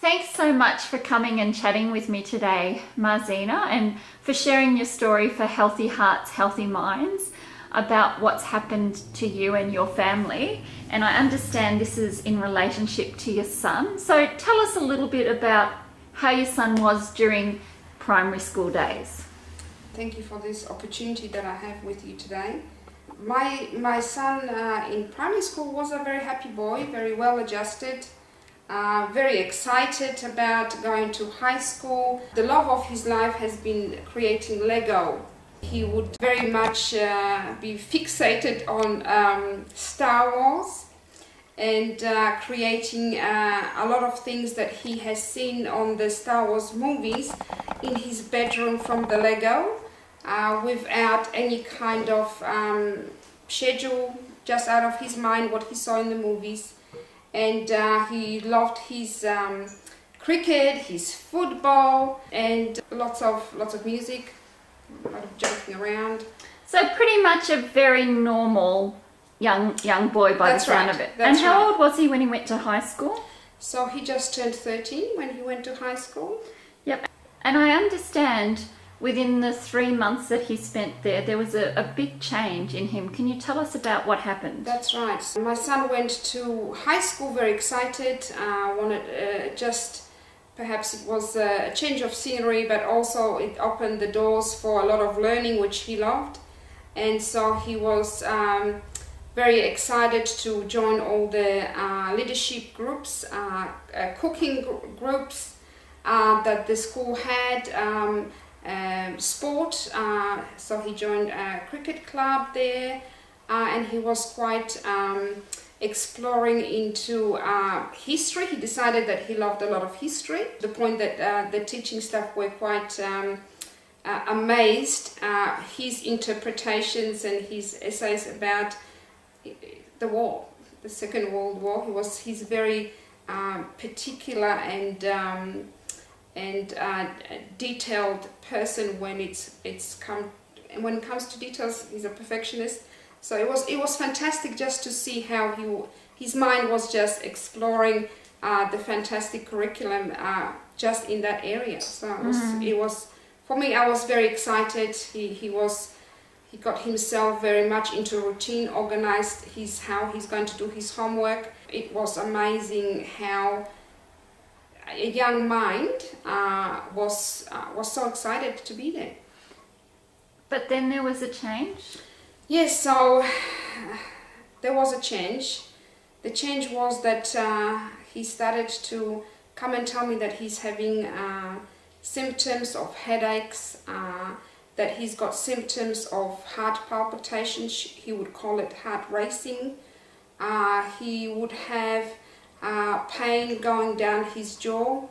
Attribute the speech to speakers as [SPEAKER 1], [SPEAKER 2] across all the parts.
[SPEAKER 1] Thanks so much for coming and chatting with me today, Marzena, and for sharing your story for Healthy Hearts, Healthy Minds about what's happened to you and your family. And I understand this is in relationship to your son. So tell us a little bit about how your son was during primary school days.
[SPEAKER 2] Thank you for this opportunity that I have with you today. My son in primary school was a very happy boy, very well adjusted, very excited about going to high school. The love of his life has been creating Lego. He would very much be fixated on Star Wars and creating a lot of things that he has seen on the Star Wars movies in his bedroom from the Lego, without any kind of schedule, just out of his mind what he saw in the movies. And he loved his cricket, his football, and lots of music, a lot of joking around.
[SPEAKER 1] So pretty much a very normal young boy by the sound of it. And how old was he when he went to high school?
[SPEAKER 2] So he just turned 13 when he went to high school.
[SPEAKER 1] Yep. And I understand within the 3 months that he spent there, there was a big change in him. Can you tell us about what happened?
[SPEAKER 2] That's right. My son went to high school very excited, wanted perhaps it was a change of scenery, but also it opened the doors for a lot of learning, which he loved. And so he was very excited to join all the leadership groups, cooking groups that the school had, sport, so he joined a cricket club there, and he was quite exploring into history. He decided that he loved a lot of history, to the point that the teaching staff were quite amazed his interpretations and his essays about the war, the Second World War. He's very particular and detailed person when when it comes to details. He's a perfectionist. So it was fantastic just to see how his mind was just exploring the fantastic curriculum just in that area. So it was for me. I was very excited. He got himself very much into routine, organized how he's going to do his homework. It was amazing how a young mind was so excited to be there.
[SPEAKER 1] But then there was a change?
[SPEAKER 2] Yes, so there was a change. The change was that he started to come and tell me that he's having symptoms of headaches, that he's got symptoms of heart palpitations. He would call it heart racing. He would have pain going down his jaw,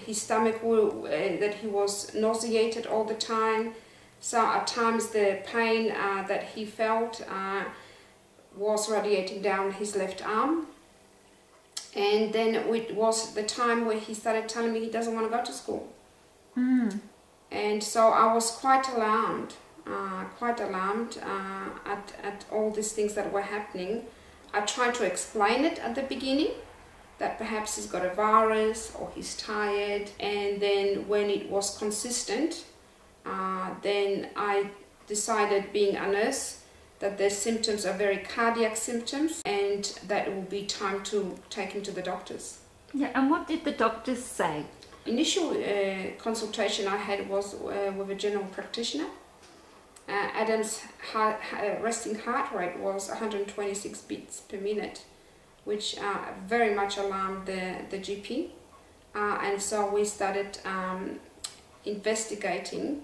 [SPEAKER 2] his stomach, that he was nauseated all the time. So at times the pain that he felt was radiating down his left arm. And then it was the time where he started telling me he doesn't want to go to school. And so I was quite alarmed at all these things that were happening. I tried to explain it at the beginning, that perhaps he's got a virus or he's tired, and then when it was consistent, then I decided, being a nurse, that the symptoms are very cardiac symptoms and that it will be time to take him to the doctors.
[SPEAKER 1] Yeah, and what did the doctors say?
[SPEAKER 2] Initial consultation I had was with a general practitioner. Adam's resting heart rate was 126 beats per minute, which very much alarmed the GP. And so we started investigating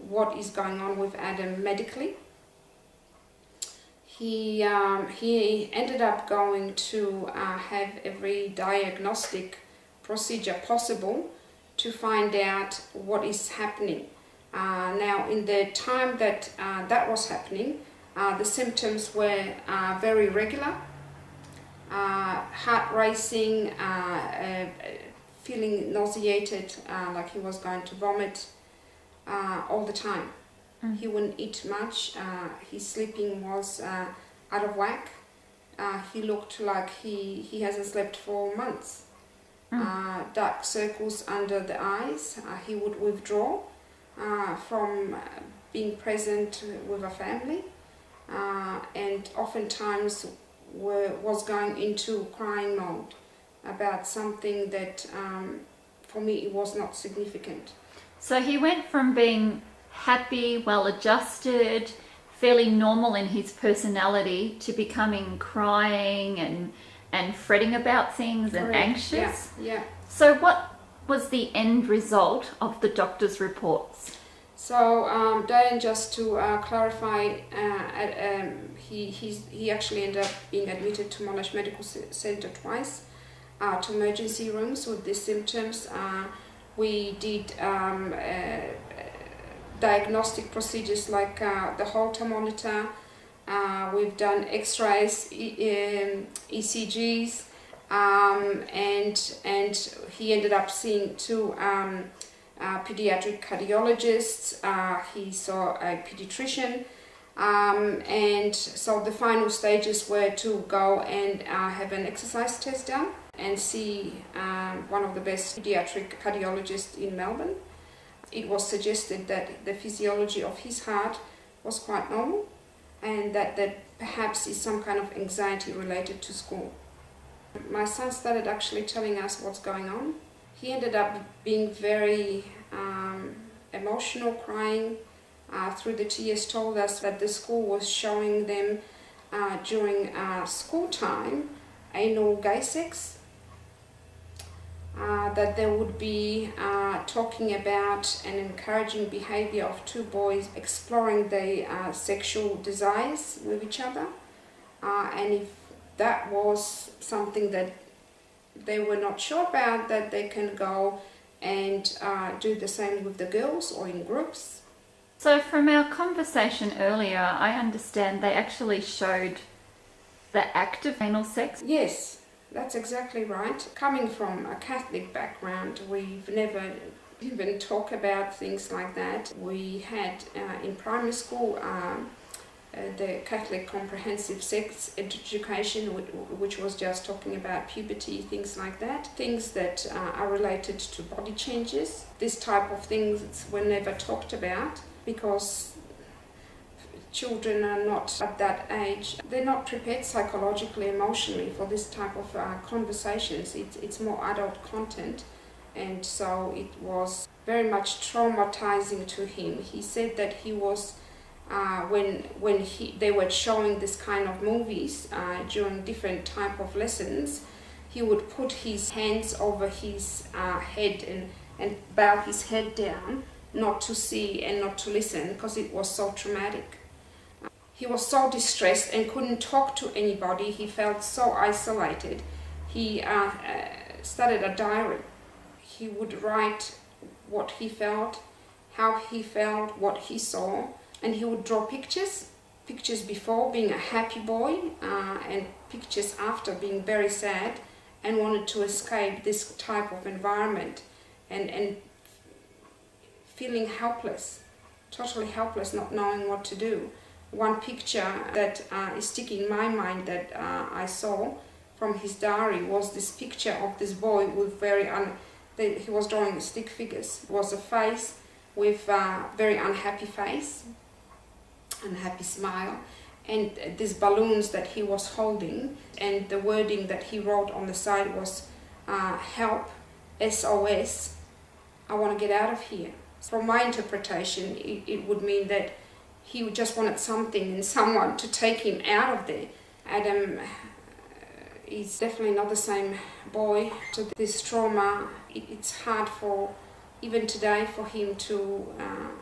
[SPEAKER 2] what is going on with Adam medically. He ended up going to have every diagnostic procedure possible to find out what is happening. Now, in the time that that was happening, the symptoms were very regular. Heart racing, feeling nauseated, like he was going to vomit all the time. He wouldn't eat much. His sleeping was out of whack. He looked like he hasn't slept for months. Dark circles under the eyes. He would withdraw from being present with a family, and oftentimes was going into crying mode about something that for me it was not significant.
[SPEAKER 1] So he went from being happy, well-adjusted, fairly normal in his personality to becoming crying and fretting about things and
[SPEAKER 2] Correct.
[SPEAKER 1] anxious.
[SPEAKER 2] Yeah. So
[SPEAKER 1] what was the end result of the doctor's reports?
[SPEAKER 2] So Diane, just to clarify, he actually ended up being admitted to Monash Medical Centre twice, to emergency rooms with these symptoms. We did diagnostic procedures like the Holter monitor. We've done X-rays, ECGs, and he ended up seeing two pediatric cardiologists. He saw a pediatrician, and so the final stages were to go and have an exercise test done and see one of the best pediatric cardiologists in Melbourne. It was suggested that the physiology of his heart was quite normal, and that perhaps is some kind of anxiety related to school. My son started actually telling us what's going on. He ended up being very emotional, crying through the tears, told us that the school was showing them during school time anal gay sex, that they would be talking about and encouraging behavior of two boys exploring their sexual desires with each other, and if that was something that they were not sure about, that they can go and do the same with the girls or in groups.
[SPEAKER 1] So from our conversation earlier, I understand they actually showed the act of anal sex.
[SPEAKER 2] Yes, that's exactly right. Coming from a Catholic background, we've never even talked about things like that. We had in primary school the Catholic Comprehensive Sex Education, which was just talking about puberty, things like that. Things that are related to body changes. This type of things were never talked about because children are not at that age. They're not prepared psychologically, emotionally for this type of conversations. It's more adult content, and so it was very much traumatizing to him. He said that he was when they were showing this kind of movies during different type of lessons, he would put his hands over his head and bow his head down, not to see and not to listen, because it was so traumatic. He was so distressed and couldn't talk to anybody. He felt so isolated. He started a diary. He would write what he felt, how he felt, what he saw, and he would draw pictures before being a happy boy and pictures after being very sad and wanted to escape this type of environment, and feeling helpless, totally helpless, not knowing what to do. One picture that is sticking in my mind that I saw from his diary was this picture of this boy with he was drawing stick figures. It was a face with a very unhappy face, unhappy smile, and these balloons that he was holding, and the wording that he wrote on the side was help, SOS, I want to get out of here. From my interpretation, it would mean that he just wanted something and someone to take him out of there. Adam is definitely not the same boy. To this trauma, it's hard for, even today, for him to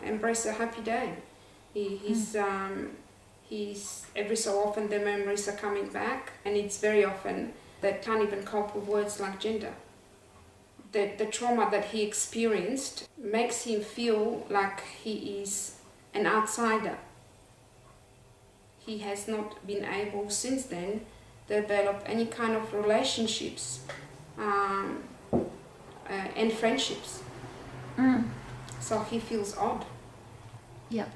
[SPEAKER 2] embrace a happy day. He's every so often the memories are coming back, and it's very often that can't even cope with words like gender. The trauma that he experienced makes him feel like he is an outsider. He has not been able since then to develop any kind of relationships and friendships. So he feels odd.
[SPEAKER 1] Yeah.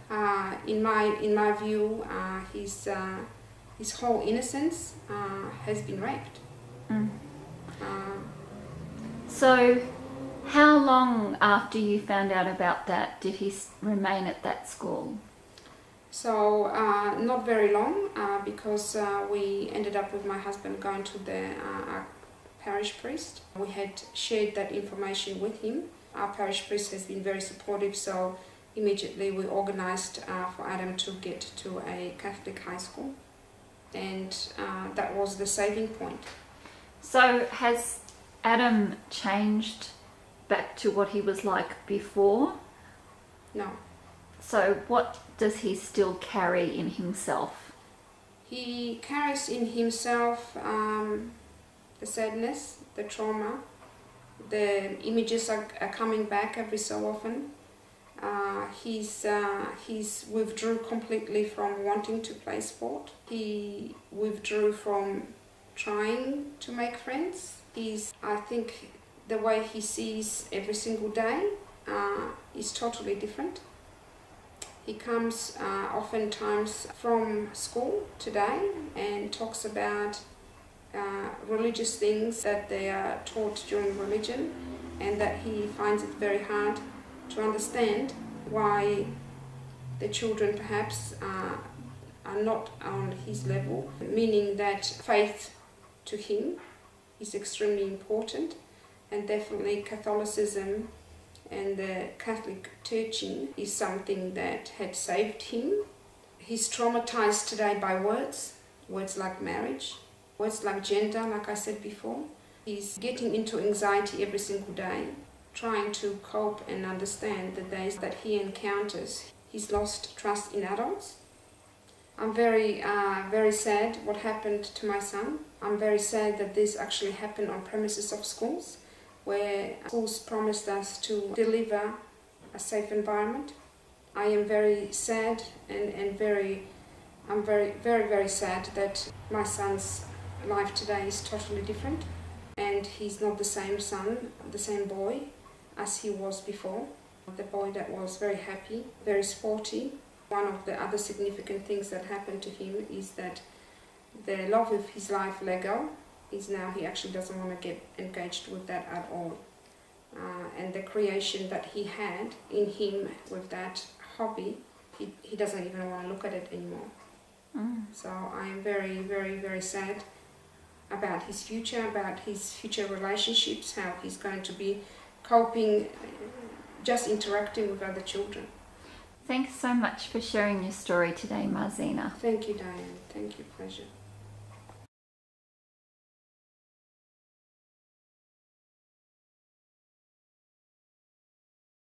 [SPEAKER 2] In my view, he's his whole innocence has been raped.
[SPEAKER 1] Mm. So how long after you found out about that did he remain at that school?
[SPEAKER 2] So not very long, because we ended up with my husband going to the parish priest. We had shared that information with him. Our parish priest has been very supportive, so immediately we organised for Adam to get to a Catholic high school, and that was the saving point.
[SPEAKER 1] So has Adam changed back to what he was like before?
[SPEAKER 2] No.
[SPEAKER 1] So what does he still carry in himself?
[SPEAKER 2] He carries in himself the sadness, the trauma. The images are coming back every so often. He's withdrew completely from wanting to play sport. He withdrew from trying to make friends. I think the way he sees every single day is totally different. He comes oftentimes from school today and talks about religious things that they are taught during religion, and that he finds it very hard to understand why the children perhaps are not on his level, meaning that faith to him is extremely important, and definitely Catholicism and the Catholic teaching is something that had saved him. He's traumatized today by words like marriage, words like gender, like I said before. He's getting into anxiety every single day, trying to cope and understand the days that he encounters. He's lost trust in adults. I'm very sad what happened to my son. I'm very sad that this actually happened on premises of schools, where schools promised us to deliver a safe environment. I am very sad and I'm very sad that my son's life today is totally different, and he's not the same son, the same boy as he was before. The boy that was very happy, very sporty. One of the other significant things that happened to him is that the love of his life, Lego, is now he actually doesn't want to get engaged with that at all. And the creation that he had in him with that hobby, he doesn't even want to look at it anymore. So I am very sad about his future relationships, how he's going to be coping, just interacting with other children.
[SPEAKER 1] Thanks so much for sharing your story today, Marzena.
[SPEAKER 2] Thank you, Diane. Thank you. Pleasure.